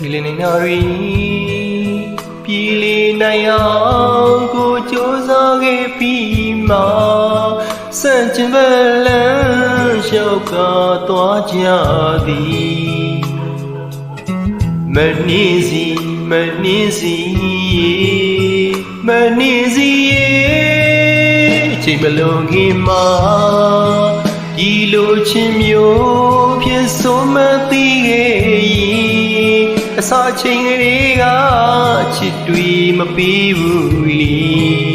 ပြည်လည်နိုင်တာတွေပြည်လည်နိုင်အောင်ကိုကြိုးစားခဲ့ပြီးမှစံကျင်ဘက်လမ်းလျှောက်ကသွားကြသည်မနှင်းစီမနှင်းစီမနှင်းစီအချိန်မလွန်ခင်မှာဒီလိုချင်းမျိုးဖြစ်ဆုံးမသိခဲ့ရင်အစာချိန်ကလေးကချစ်တွေမပြီးဘူးလီ